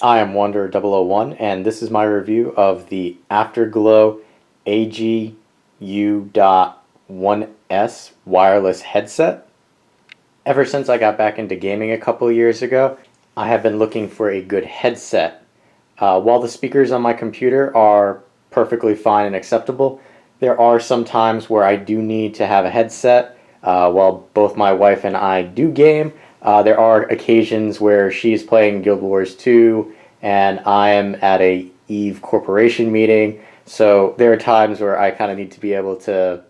I am Wonder001, and this is my review of the Afterglow AGU.1S wireless headset. Ever since I got back into gaming a couple years ago, I have been looking for a good headset. While the speakers on my computer are perfectly fine and acceptable, there are some times where I do need to have a headset. While both my wife and I do game, there are occasions where she's playing Guild Wars 2 and I am at a EVE Corporation meeting, so there are times where I kind of need to be able to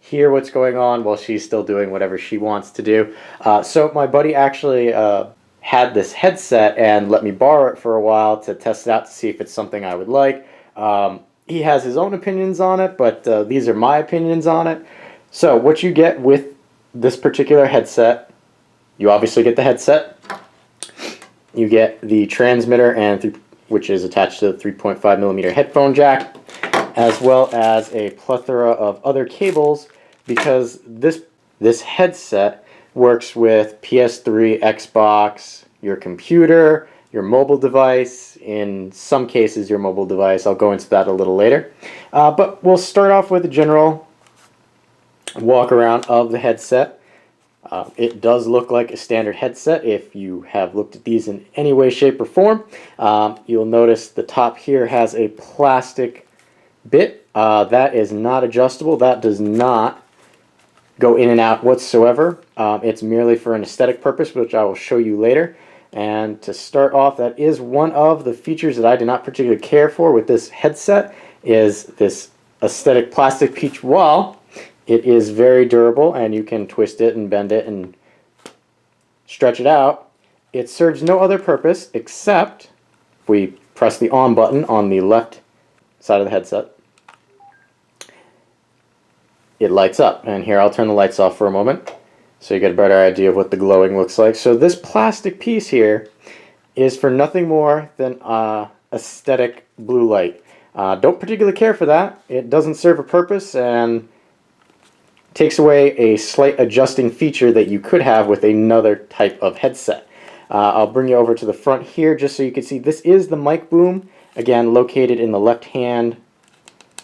hear what's going on while she's still doing whatever she wants to do. So my buddy actually had this headset and let me borrow it for a while to test it out to see if it's something I would like. He has his own opinions on it, but these are my opinions on it. So what you get with this particular headset, you obviously get the headset, you get the transmitter, which is attached to the 3.5mm headphone jack, as well as a plethora of other cables, because this headset works with PS3, Xbox, your computer, your mobile device, in some cases your mobile device. I'll go into that a little later. But we'll start off with a general walk around of the headset. It does look like a standard headset if you have looked at these in any way, shape, or form. You'll notice the top here has a plastic bit. That is not adjustable. That does not go in and out whatsoever. It's merely for an aesthetic purpose, which I will show you later. And to start off, that is one of the features that I do not particularly care for with this headset, is this aesthetic plastic piece wall. It is very durable, and you can twist it and bend it and stretch it out. It serves no other purpose except if we press the on button on the left side of the headset, it lights up. And here, I'll turn the lights off for a moment so you get a better idea of what the glowing looks like. So this plastic piece here is for nothing more than aesthetic blue light. Don't particularly care for that. It doesn't serve a purpose and takes away a slight adjusting feature that you could have with another type of headset. I'll bring you over to the front here just so you can see this is the mic boom, again located in the left hand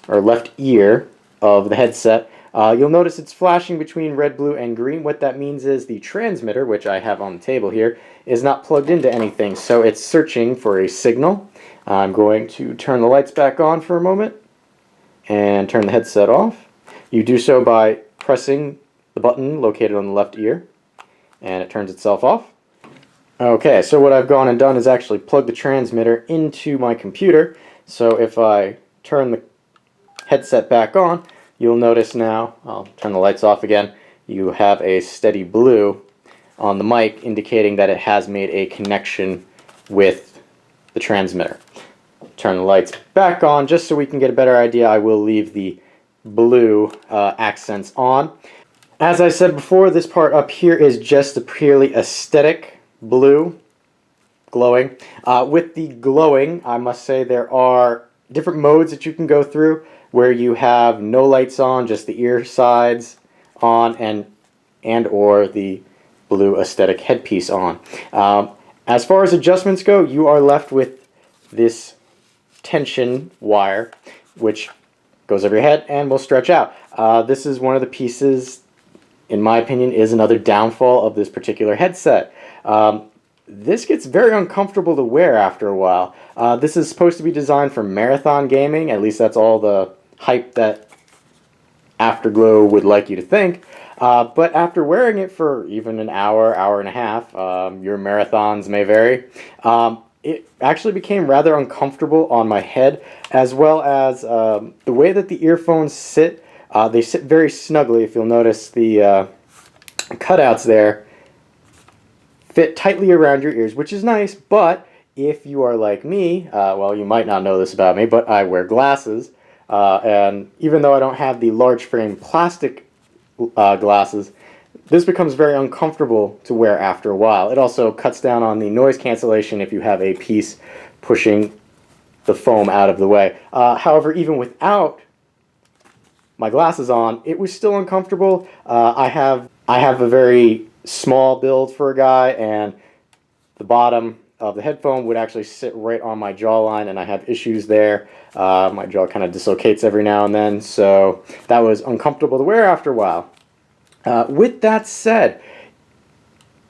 or left ear of the headset. You'll notice it's flashing between red, blue, and green. What that means is the transmitter, which I have on the table here, is not plugged into anything, so it's searching for a signal. I'm going to turn the lights back on for a moment and turn the headset off. You do so by pressing the button located on the left ear, and it turns itself off. Okay, so what I've gone and done is actually plug the transmitter into my computer. So if I turn the headset back on, you'll notice now, I'll turn the lights off again, you have a steady blue on the mic indicating that it has made a connection with the transmitter. Turn the lights back on just so we can get a better idea. I will leave the blue accents on. As I said before, this part up here is just a purely aesthetic blue glowing. With the glowing, I must say there are different modes that you can go through where you have no lights on, just the ear sides on, and or the blue aesthetic headpiece on. As far as adjustments go, you are left with this tension wire which goes over your head and will stretch out. This is one of the pieces, in my opinion, is another downfall of this particular headset. This gets very uncomfortable to wear after a while. This is supposed to be designed for marathon gaming, at least that's all the hype that Afterglow would like you to think. But after wearing it for even an hour, hour and a half, your marathons may vary, it actually became rather uncomfortable on my head, as well as the way that the earphones sit. They sit very snugly. If you'll notice, the cutouts there fit tightly around your ears, which is nice, but if you are like me, well, you might not know this about me, but I wear glasses, and even though I don't have the large frame plastic glasses, this becomes very uncomfortable to wear after a while. It also cuts down on the noise cancellation if you have a piece pushing the foam out of the way. However, even without my glasses on, it was still uncomfortable. I have a very small build for a guy, and the bottom of the headphone would actually sit right on my jawline, and I have issues there. My jaw kind of dislocates every now and then, so that was uncomfortable to wear after a while. With that said,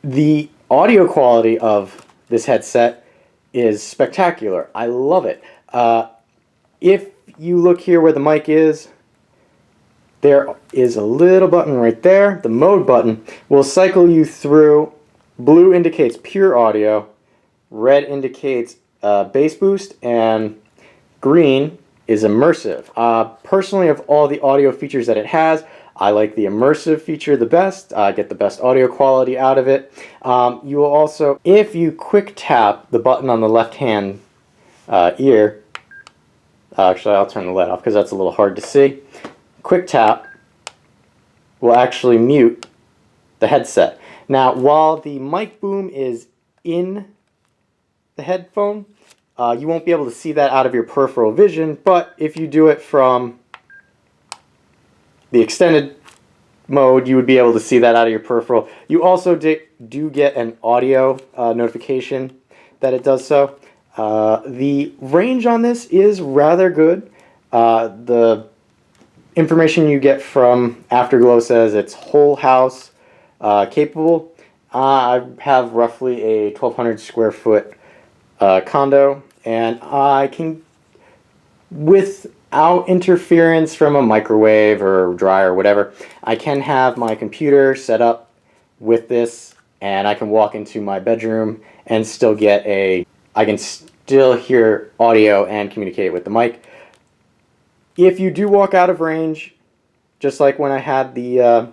the audio quality of this headset is spectacular. I love it. If you look here where the mic is, there is a little button right there. The mode button will cycle you through. Blue indicates pure audio, red indicates bass boost, and green is immersive. Personally, of all the audio features that it has, I like the immersive feature the best. I get the best audio quality out of it. You will also, if you quick tap the button on the left hand ear, actually I'll turn the light off because that's a little hard to see. Quick tap will actually mute the headset. Now, while the mic boom is in the headphone, you won't be able to see that out of your peripheral vision, but if you do it from the extended mode, you would be able to see that out of your peripheral. You also do get an audio notification that it does so. The range on this is rather good. The information you get from Afterglow says it's whole house capable. I have roughly a 1,200 square foot condo, and I can, without interference from a microwave or dryer or whatever, I can have my computer set up with this, and I can walk into my bedroom and still get I can still hear audio and communicate with the mic. If you do walk out of range, just like when I had the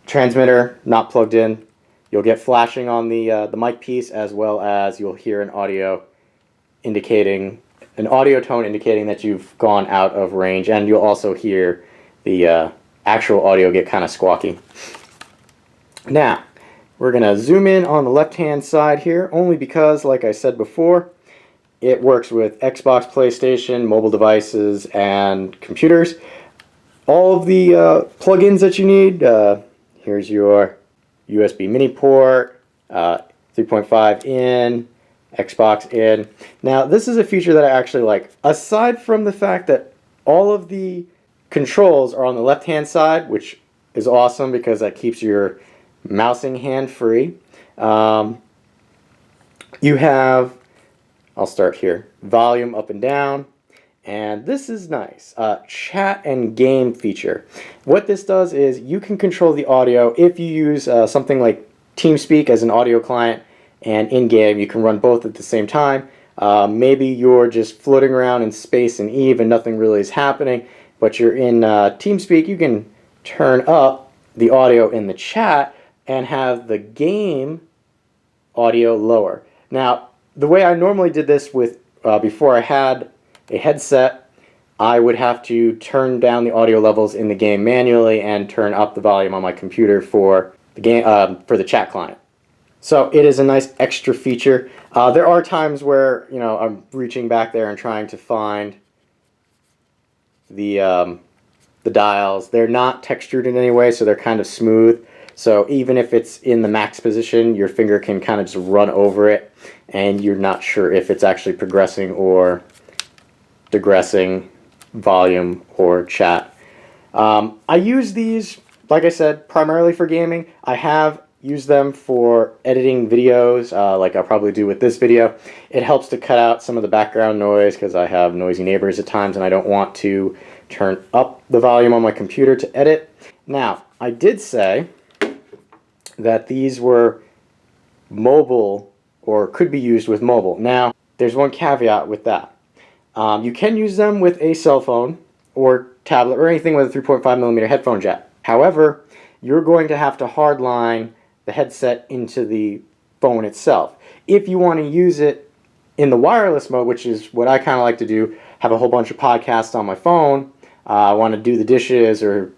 transmitter not plugged in, you'll get flashing on the mic piece, as well as you'll hear an audio tone indicating that you've gone out of range, and you'll also hear the actual audio get kind of squawky. Now, we're going to zoom in on the left-hand side here, only because, like I said before, it works with Xbox, PlayStation, mobile devices, and computers. All of the plugins that you need, here's your USB mini port, 3.5 in, Xbox in. Now, this is a feature that I actually like. Aside from the fact that all of the controls are on the left-hand side, which is awesome because that keeps your mousing hand free. You have, I'll start here, volume up and down, and this is nice, chat and game feature. What this does is you can control the audio if you use something like TeamSpeak as an audio client, and in-game you can run both at the same time. Maybe you're just floating around in space and Eve and nothing really is happening, but you're in TeamSpeak. You can turn up the audio in the chat and have the game audio lower. Now, the way I normally did this with before I had a headset, I would have to turn down the audio levels in the game manually and turn up the volume on my computer for the game for the chat client. So it is a nice extra feature. There are times where I'm reaching back there and trying to find the dials. They're not textured in any way, so they're kind of smooth. So even if it's in the max position, your finger can kind of just run over it, and you're not sure if it's actually progressing or digressing volume or chat. I use these, like I said, primarily for gaming. I have used them for editing videos, like I'll probably do with this video. It helps to cut out some of the background noise because I have noisy neighbors at times and I don't want to turn up the volume on my computer to edit. Now, I did say that these were mobile or could be used with mobile. Now, there's one caveat with that. You can use them with a cell phone or tablet or anything with a 3.5mm headphone jack. However, you're going to have to hardline the headset into the phone itself. If you want to use it in the wireless mode, which is what I kind of like to do, have a whole bunch of podcasts on my phone, I want to do the dishes or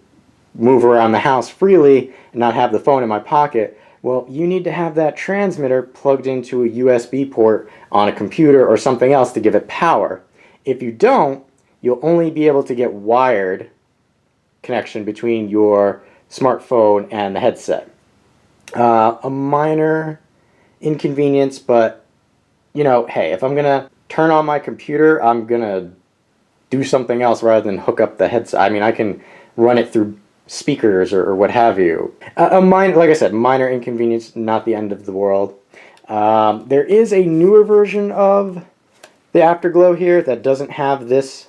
move around the house freely and not have the phone in my pocket, well, you need to have that transmitter plugged into a USB port on a computer or something else to give it power. If you don't, you'll only be able to get wired connection between your smartphone and the headset. A minor inconvenience, but you know, hey, if I'm gonna turn on my computer, I'm gonna do something else rather than hook up the headset. I mean, I can run it through speakers or what have you. Like I said, minor inconvenience, not the end of the world. There is a newer version of the Afterglow here that doesn't have this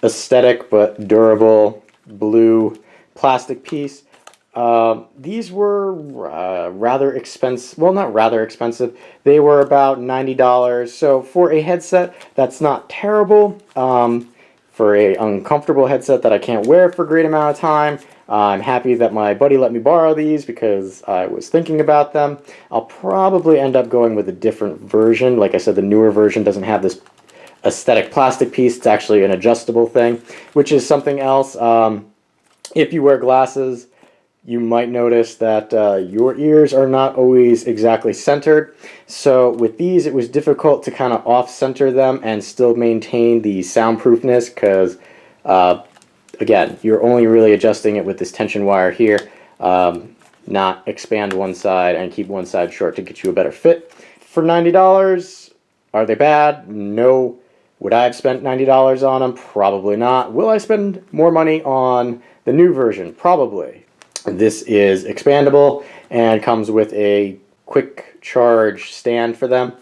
aesthetic but durable blue plastic piece. These were rather expensive. Well, not rather expensive. They were about $90. So for a headset, that's not terrible. For a uncomfortable headset that I can't wear for a great amount of time, I'm happy that my buddy let me borrow these because I was thinking about them. I'll probably end up going with a different version. Like I said, the newer version doesn't have this aesthetic plastic piece. It's actually an adjustable thing, which is something else. If you wear glasses, you might notice that your ears are not always exactly centered. So with these, it was difficult to kind of off-center them and still maintain the soundproofness because, again, you're only really adjusting it with this tension wire here, not expand one side and keep one side short to get you a better fit. For $90, are they bad? No. Would I have spent $90 on them? Probably not. Will I spend more money on the new version? Probably. This is expandable and comes with a quick charge stand for them.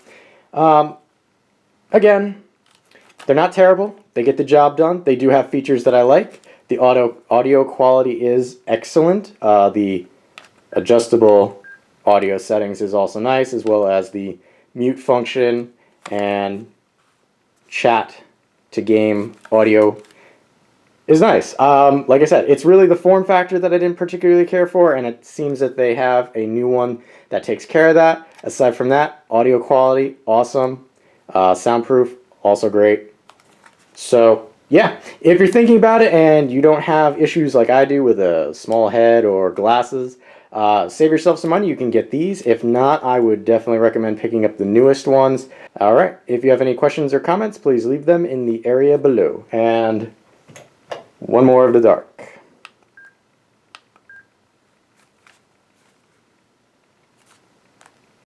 Again, they're not terrible. They get the job done. They do have features that I like. The audio quality is excellent. The adjustable audio settings is also nice, as well as the mute function and chat to game audio is nice. Like I said, it's really the form factor that I didn't particularly care for, and it seems that they have a new one that takes care of that. Aside from that, audio quality, awesome. Soundproof, also great. So, yeah, if you're thinking about it and you don't have issues like I do with a small head or glasses, save yourself some money. You can get these. If not, I would definitely recommend picking up the newest ones. All right, if you have any questions or comments, please leave them in the area below. And one more of the dark.